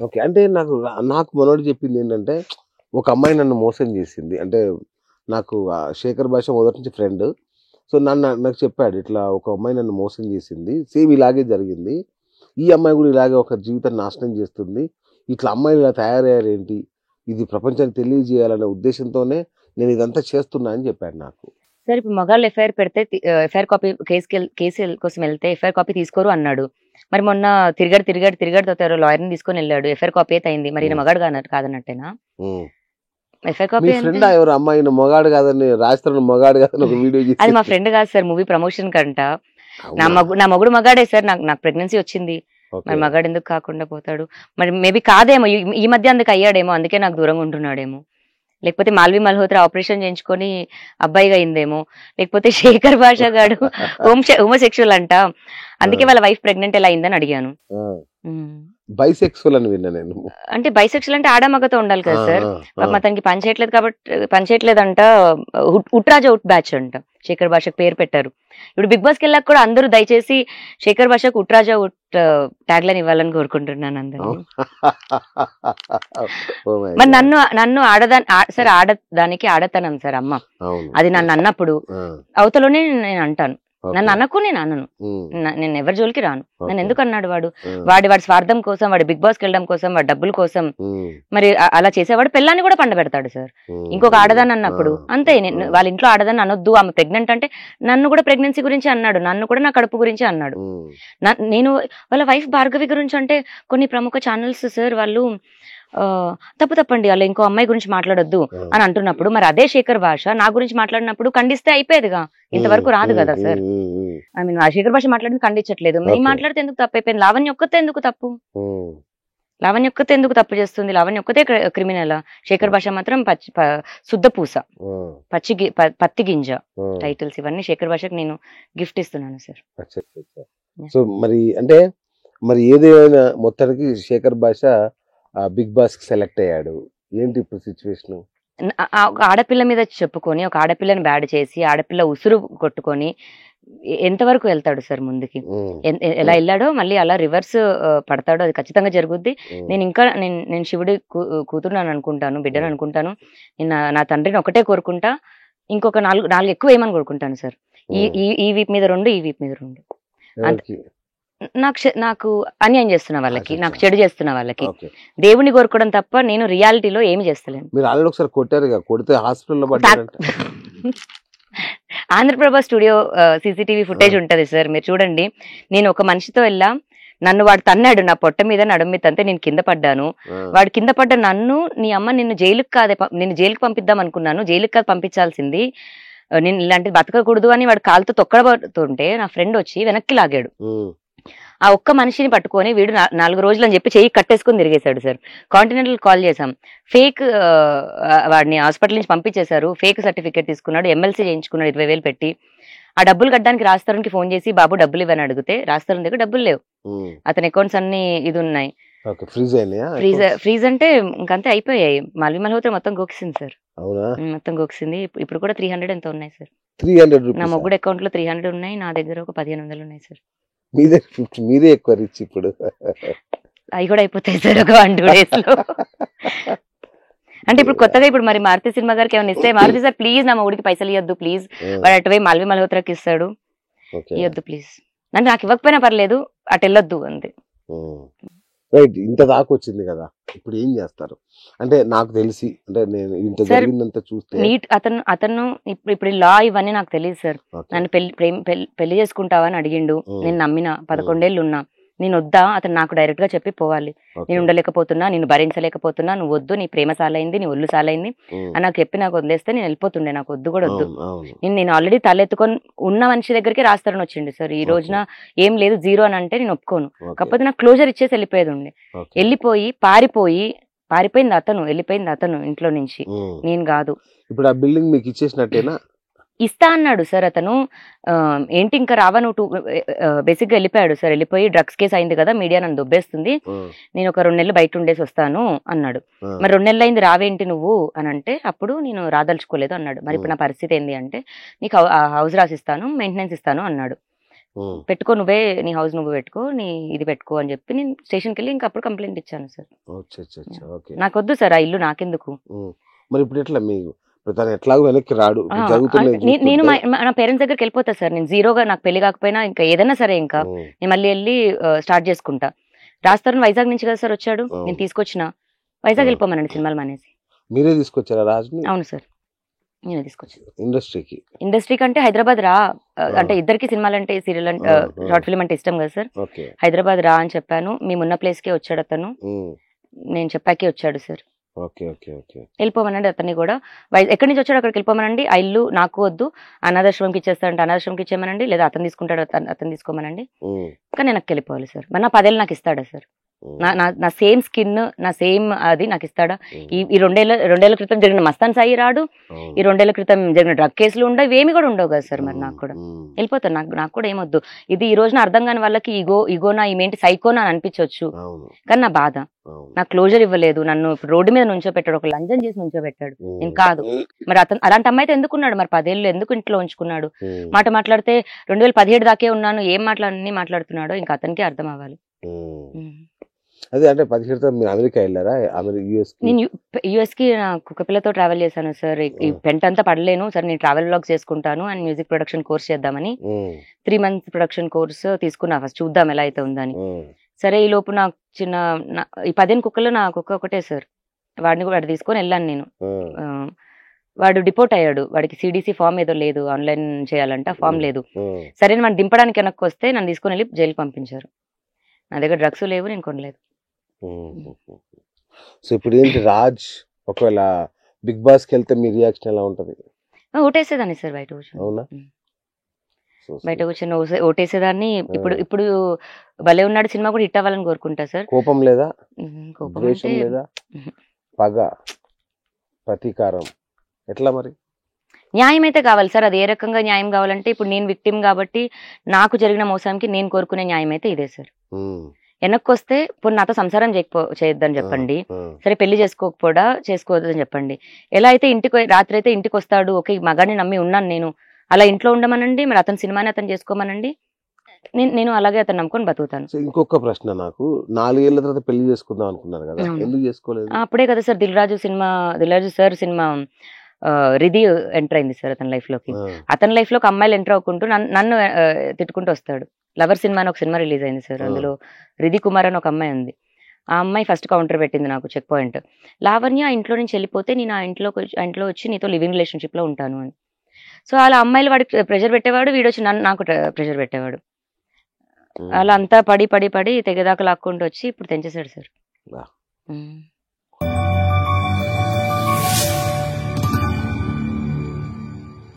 Okay. అంటే నాకు మనోడు చెప్పిందేంటంటే, ఒక అమ్మాయి నన్ను మోసం చేసింది. అంటే నాకు శేఖర్ భాష మొదటి నుంచి ఫ్రెండ్. సో, నాకు చెప్పాడు. ఇట్లా ఒక అమ్మాయి నన్ను మోసం చేసింది. సేమ్ ఇలాగే జరిగింది. ఈ అమ్మాయి కూడా ఇలాగే ఒక జీవితాన్ని నాశనం చేస్తుంది. ఇట్లా అమ్మాయిలు ఇలా తయారయ్యారేంటి? ఇది ప్రపంచానికి తెలియజేయాలనే ఉద్దేశంతోనే నేను ఇదంతా చేస్తున్నా అని చెప్పాడు నాకు. సార్ ఇప్పుడు మగాళ్ళు ఎఫ్ఐఆర్ పెడితే ఎఫ్ఐఆర్ కాపీ కేసు కోసం వెళ్తే ఎఫ్ఐఆర్ కాపీ తీసుకోరు అన్నాడు. మరి మొన్న తిరిగాడు లాయర్ని తీసుకొని వెళ్ళాడు. ఎఫ్ఐఆర్ కాపీ అయితే అయింది. మరి ఈయన మగాడు కాదన్నట్టేనా? ఎఫ్ఐఆర్ కాపీ ఫ్రెండ్ ఎవరు అమ్మాయి మగాడు కాదని రాజస్థాన్ మగాడు కాదని ఒక వీడియో అది మా ఫ్రెండ్ కాదు సార్, మూవీ ప్రమోషన్ కంట. నా మగుడు మగాడే సార్. నాకు ప్రెగ్నెన్సీ వచ్చింది. మరి మగాడు ఎందుకు కాకుండా పోతాడు? మరి మేబీ కాదేమో, ఈ మధ్య అందుకు అయ్యాడేమో, అందుకే నాకు దూరంగా ఉంటున్నాడేమో. లేకపోతే మాల్వి మల్హోత్రా ఆపరేషన్ చేయించుకొని అబ్బాయిగా అయిందేమో. లేకపోతే శేఖర్ భాష గాడు హోమోసెక్షువల్ అంట, అందుకే వాళ్ళ వైఫ్ ప్రెగ్నెంట్ ఎలా అయిందని అడిగాను. బైసెక్సువల్ అని విన్నా నేను. అంటే బైసెక్షువల్ అంటే ఆడమగతో ఉండాలి కదా సార్. అతనికి పని చేయట్లేదు కాబట్టి పనిచేయట్లేదంట. ఉట్రాజా ఉట్ బ్యాచ్ అంట శేఖర్ భాషకు పేరు పెట్టారు. ఇప్పుడు బిగ్ బాస్కి వెళ్ళాక కూడా అందరూ దయచేసి శేఖర్ భాషకు ఉట్రాజా ఉట్ ట్యాగ్ లైన్ ఇవ్వాలని కోరుకుంటున్నాను అందరూ. మరి నన్ను సార్ ఆడదానికి ఆడతనం సార్ అమ్మ. అది నన్ను అన్నప్పుడు అవతలోనే నేను అంటాను. నన్ను అనకు, నేను అనను. నేను ఎవరి జోలికి రాను. నన్ను ఎందుకు అన్నాడు వాడి స్వార్థం కోసం, వాడి బిగ్ బాస్కి వెళ్ళడం కోసం, వాడి డబ్బుల కోసం. మరి అలా చేసేవాడు పిల్లాన్ని కూడా పండబెడతాడు సార్. ఇంకొక ఆడదాన్ని అన్నప్పుడు అంతే. వాళ్ళ ఇంట్లో ఆడదాన్ని అనొద్దు, ఆమె ప్రెగ్నెంట్ అంటే నన్ను కూడా ప్రెగ్నెన్సీ గురించి అన్నాడు, నన్ను కూడా నా కడుపు గురించి అన్నాడు. నేను వాళ్ళ వైఫ్ భార్గవి గురించి అంటే కొన్ని ప్రముఖ ఛానల్స్ సార్ వాళ్ళు తప్పండి అలా ఇంకో అమ్మాయి గురించి మాట్లాడొద్దు అని అంటున్నప్పుడు, మరి అదే శేఖర్ భాష నా గురించి మాట్లాడినప్పుడు ఖండిస్తే అయిపోయేదిగా. ఇంతవరకు రాదు కదా సార్. ఐ మీన్ ఆ శేఖర్ భాష మాట్లాడింది ఖండించట్లేదు, మేము మాట్లాడితే ఎందుకు తప్పు అయిపోయింది? లావణ్య ఒక్కతే ఎందుకు తప్పు? లావణ్య ఒక్కతే ఎందుకు తప్పు చేస్తుంది? లావణ్య ఒక్కతే క్రిమినల్. శేఖర్ భాష మాత్రం శుద్ధ పూస, పత్తి గింజ. టైటిల్స్ ఇవన్నీ శేఖర్ భాషకు నేను గిఫ్ట్ ఇస్తున్నాను సార్. సో మరి అంటే మరి ఏదేమైనా మొత్తానికి శేఖర్ భాష బిగ్ బాస్ కి సెలెక్ట్ అయ్యాడు. ఏంటి ఇప్పుడు సిచ్యువేషన్? ఒక ఆడపిల్ల మీద చెప్పుకొని, ఒక ఆడపిల్లని బ్యాడ్ చేసి, ఆడపిల్ల ఉసురు కొట్టుకొని ఎంతవరకు వెళ్తాడు సార్ ముందుకి? ఎలా వెళ్ళాడో మళ్ళీ అలా రివర్స్ పడతాడో అది ఖచ్చితంగా జరుగుద్ది. నేను శివుడి కూతురుని అనుకుంటాను, బిడ్డను అనుకుంటాను. నేను నా తండ్రిని ఒకటే కోరుకుంటా, ఇంకొక నాలుగు ఎక్కువ ఏమని కోరుకుంటాను సార్. ఈ వీప్ మీద 2, ఈ వీప్ మీద 2. నాకు అన్యాయం చేస్తున్న వాళ్ళకి, నాకు చెడు చేస్తున్న వాళ్ళకి దేవుని కోరుకోవడం తప్ప నేను రియాలిటీలో ఏమి చేస్తలేను. ఆంధ్రప్రభ స్టూడియో CCTV ఫుటేజ్ ఉంటది సార్, మీరు చూడండి. నేను ఒక మనిషితో వెళ్ళా, నన్ను వాడు తన్నాడు, నా పొట్ట మీద నడుము మీద తంతే నేను కింద పడ్డాను. వాడు కింద పడ్డ నన్ను, నీ అమ్మ నిన్ను జైలుకి పంపిద్దాం అనుకున్నాను, జైలుకి కాదు పంపించాల్సింది, నేను ఇలాంటిది బతకకూడదు అని వాడు కాలుతో తొక్కడబడుతుంటే నా ఫ్రెండ్ వచ్చి వెనక్కి లాగాడు. ఆ ఒక్క మనిషిని పట్టుకొని వీడు 4 రోజులు అని చెప్పి చెయ్యి కట్టేసుకుని తిరిగేశాడు సార్. కాంటినెంటల్ కాల్ చేశాం, ఫేక్ వాడిని హాస్పిటల్ నుంచి పంపించేశారు. ఫేక్ సర్టిఫికేట్ తీసుకున్నాడు, MLC చేయించుకున్నాడు 20,000 పెట్టి. ఆ డబ్బులు కట్టడానికి రాజస్థాన్కి ఫోన్ చేసి బాబు డబ్బులు ఇవ్వని అడిగితే రాజస్థాన్ దగ్గర డబ్బులు లేవు, అతని అకౌంట్స్ అన్ని ఇది ఉన్నాయి. ఫ్రీజ్ అంటే ఇంకంతే అయిపోయాయి. మాల్వి మల్హోత్రా మొత్తం గోకిసింది సార్, మొత్తం గోకిసింది. ఇప్పుడు కూడా 300 ఎంత ఉన్నాయి సార్. నా మొగ్గుడు అకౌంట్ లో 300 ఉన్నాయి, నా దగ్గర ఒక 1500 ఉన్నాయి సార్. మీరే ఎక్కువ రిచ్ ఇప్పుడు. అవి కూడా అయిపోతాయి సార్ ఒక 1-2 days లో. అంటే ఇప్పుడు కొత్తగా ఇప్పుడు మరి మారుతి సినిమా గారికి ఏమైనా ఇస్తే, మారుతి సార్ ప్లీజ్ నా మొగుడికి పైసలు ఇవ్వద్దు ప్లీజ్, వాడు అటువై మాల్వి మల్హోత్రాకి ఇస్తాడు, ఇవ్వద్దు ప్లీజ్, నాకు ఇవ్వకపోయినా పర్లేదు అటు వెళ్ళొద్దు అంతే. రైట్, ఇంత దాకా వచ్చింది కదా, ఇప్పుడు ఏం చేస్తారు? అంటే నాకు తెలిసి, అంటే నేను ఇంత జరిగిందంతా చూస్తే అతను ఇప్పుడు లా ఇవన్నీ నాకు తెలియదు సార్. నన్ను పెళ్లి చేసుకుంటావా అని అడిగిండు, నేను నమ్మిన 11 ఏళ్ళు ఉన్నా. నేను వద్దా, అతను నాకు డైరెక్ట్ గా చెప్పి పోవాలి, నేను ఉండలేకపోతున్నా, నేను భరించలేకపోతున్నా, నువ్వు వద్దు, నీ ప్రేమ సాలైంది, నీ ఒళ్ళు సాలైంది అని నాకు చెప్పి నాకు వదిలేస్తే నేను వెళ్ళిపోతుండే, నాకు వద్దు కూడా వద్దు. నేను ఆల్రెడీ తలెత్తుకొని ఉన్న మనిషి దగ్గరికి రాస్తారని వచ్చిండు సార్. ఈ రోజున ఏం లేదు 0 అని అంటే నేను ఒప్పుకోను, కాకపోతే నాకు క్లోజర్ ఇచ్చేసి వెళ్ళిపోయేది ఉండే. పారిపోయింది అతను, వెళ్ళిపోయింది అతను ఇంట్లో నుంచి, నేను కాదు. ఇప్పుడు ఆ బిల్డింగ్ మీకు ఇచ్చేసినట్టేనా? ఇస్తా అన్నాడు సార్ అతను. ఏంటి ఇంకా రావా నువ్వు, బేసిక్ గా వెళ్ళిపోయాడు సార్. వెళ్ళిపోయి డ్రగ్స్ కేసు అయింది కదా, మీడియా నన్ను దొబ్బేస్తుంది, నేను ఒక 2 నెలలు బయట ఉండేసి వస్తాను అన్నాడు. మరి 2 నెలలు అయింది రావేంటి నువ్వు అని అంటే, అప్పుడు నేను రాదలుచుకోలేదు అన్నాడు. మరి ఇప్పుడు నా పరిస్థితి ఏంది అంటే, నీకు హౌస్ రాసిస్తాను, మెయింటెనెన్స్ ఇస్తాను అన్నాడు. పెట్టుకో, నువ్వే నీ హౌస్ నువ్వు పెట్టుకో, నీ ఇది పెట్టుకో అని చెప్పి నేను స్టేషన్కి వెళ్ళి ఇంకా అప్పుడు కంప్లైంట్ ఇచ్చాను సార్. నాకు వద్దు సార్ ఆ ఇల్లు, నాకెందుకు. మరి ఇప్పుడు ఎట్లా మీకు తను ఎట్లాగో వెనక్కి రాడు, నేను నా పేరెంట్స్ దగ్గరికి వెళ్ళిపోతా సార్. నేను జీరోగా, నాకు పెళ్లి కాకపోయినా ఇంకా ఏదైనా సరే ఇంకా నేను మళ్ళీ వెళ్ళి స్టార్ట్ చేసుకుంటా. రాజతరుణ్ వైజాగ్ నుంచి కదా సార్ వచ్చాడు, నేను తీసుకొచ్చిన వైజాగ్ వెళ్ళిపోమనండి సినిమాలు మానేసి. మీరే తీసుకొచ్చారా రాజుని? అవును సార్, నేనే తీసుకొచ్చాను. ఇండస్ట్రీ కంటే హైదరాబాద్ రా, అంటే ఇద్దరికి సినిమాలు అంటే, సీరియల్ అంటే, షార్ట్ ఫిల్మ్ అంటే ఇష్టం కదా సార్. హైదరాబాద్ రా అని చెప్పాను. మేమున్న ప్లేస్ కే వచ్చాడు అతను, నేను చెప్పాకే వచ్చాడు సార్. వెళ్ళిపోమనండి అతన్ని కూడా. ఎక్కడి నుంచి వచ్చాడు అక్కడికి వెళ్ళిపోమనండి. ఆ ఇల్లు నాకు వద్దు, అనాథాశ్రమంకి ఇచ్చేస్తాడంటే అనాథాశ్రమంకి ఇచ్చేయమనండి, లేదా అతను తీసుకుంటాడు అతను తీసుకోమనండి. కానీ నేను నాకు వెళ్ళిపోవాలి సార్. మరి నా 10 ఏళ్ళు నాకు ఇస్తాడా సార్? నా సేమ్ స్కిన్, నా సేమ్ అది నాకు ఇస్తాడా? ఈ రెండేళ్ల క్రితం జరిగిన మస్తాన్ సాయి రాడు, ఈ 2 ఏళ్ల క్రితం జరిగిన డ్రగ్ కేసులు ఉండవు, ఇవేమి కూడా ఉండవు కదా సార్. మరి నాకు కూడా వెళ్ళిపోతాను. నాకు కూడా ఏమొద్దు. ఇది ఈ రోజున అర్థం కాని వాళ్ళకి ఈగోనా, ఈమెంటి సైకోనా అని అనిపించవచ్చు, కానీ నా బాధ. నాకు క్లోజర్ ఇవ్వలేదు, నన్ను రోడ్డు మీద నుంచోబెట్టాడు, ఒక లంచం చేసి నుంచోబెట్టాడు. నేను కాదు. మరి అతను అలాంటి అమ్మాయితో ఎందుకున్నాడు? మరి 10 ఏళ్ళు ఎందుకు ఇంట్లో ఉంచుకున్నాడు? మాట మాట్లాడితే 2017 దాకే ఉన్నాను, ఏం మాట్లాడుతున్నాడో ఇంకా అతనికే అర్థం అవ్వాలి. అదే అంటే 17 మీరు అమెరికా వెళ్ళారా? నేను యుఎస్ కి కుక్క పిల్లతో ట్రావెల్ చేశాను సార్. ఈ పెంట్ అంతా పడలేను సార్, నేను ట్రావెల్ వ్లాగ్స్ చేసుకుంటాను అండ్ మ్యూజిక్ ప్రొడక్షన్ కోర్స్ చేద్దామని 3 months ప్రొడక్షన్ కోర్స్ తీసుకున్నా. ఫస్ట్ చూద్దాం ఎలా అయితే ఉందని. సరే, ఈ లోపు నాకు ఈ 15 కుక్కలు నా కుక్క ఒకటే సార్. వాడు తీసుకొని వెళ్ళాను నేను. వాడు డిపోర్ట్ అయ్యాడు. వాడికి సిడిసి ఫామ్ ఏదో లేదు, ఆన్లైన్ చేయాలంట, ఫామ్ లేదు. సరే, మనం దింపడానికి వెనక్కి వస్తే నన్ను తీసుకొని వెళ్ళి జైలుకి పంపించారు. నా దగ్గర డ్రగ్స్ లేవు, నేను కొనలేదు. సో ఇప్పుడు ఏంటి రాజ్ ఒకవేళ బిగ్ బాస్ కి వెళ్తే మీ రియాక్షన్ ఎలా ఉంటది? ఓటేసేదాన్ని సార్ బయట కూర్చొని. అవునా? బయట కూర్చొని ఓటేసేదాన్ని. ఇప్పుడు భలే ఉన్నాడు సినిమా కూడా హిట్ అవ్వాలని కోరుకుంటా సార్. కోపం లేదా? కోపం లేదా? పగ, ప్రతీకారం ఎట్లా మరి? న్యాయం అయితే కావాలి సార్. అది ఏ రకంగా న్యాయం కావాలంటే, ఇప్పుడు నేను విక్టిమ్ కాబట్టి నాకు జరిగిన మోసానికి నేను కోరుకునే న్యాయం అయితే ఇదే సార్. వెనక్కి వస్తే ఇప్పుడు నాతో సంసారం చేయొద్దని చెప్పండి, సరే పెళ్లి చేసుకోవద్దని చెప్పండి. ఎలా అయితే రాత్రి అయితే ఇంటికి వస్తాడు, ఓకే మగాడిని నమ్మి ఉన్నాను నేను, అలా ఇంట్లో ఉండమనండి. మరి అతని సినిమాని అతను చేసుకోమనండి, నేను అలాగే అతను నమ్ముకొని బతుకుతాను. ఇంకొక ప్రశ్న, నాకు 4 ఏళ్ల తర్వాత పెళ్లి చేసుకుందాం అనుకున్నారు కదా, ఎందుకు చేసుకోలేదు? అప్పుడే కదా sir Dil Raju sir cinema Ridhi enter అయింది సార్ అతని లైఫ్ లోకి. అతని లైఫ్ లోకి అమ్మాయిలు ఎంటర్ అవ్వకుంటూ నన్ను తిట్టుకుంటూ వస్తాడు. లవర్ సినిమా అని ఒక సినిమా రిలీజ్ అయింది సార్. అందులో రిధి కుమార్ అని ఒక అమ్మాయి ఉంది. ఆ అమ్మాయి ఫస్ట్ కౌంటర్ పెట్టింది నాకు, చెక్ పాయింట్. లావణ్య ఇంట్లో నుంచి వెళ్ళిపోతే నేను ఆ ఇంట్లో వచ్చి నీతో లివింగ్ రిలేషన్షిప్ లో ఉంటాను అని. సో అలా అమ్మాయిలు వాడికి ప్రెషర్ పెట్టేవాడు, వీడు వచ్చి నాకు ప్రెషర్ పెట్టేవాడు. అలా అంతా పడి తెగదాకా లాక్కుంటూ వచ్చి ఇప్పుడు తెంచేశాడు సార్.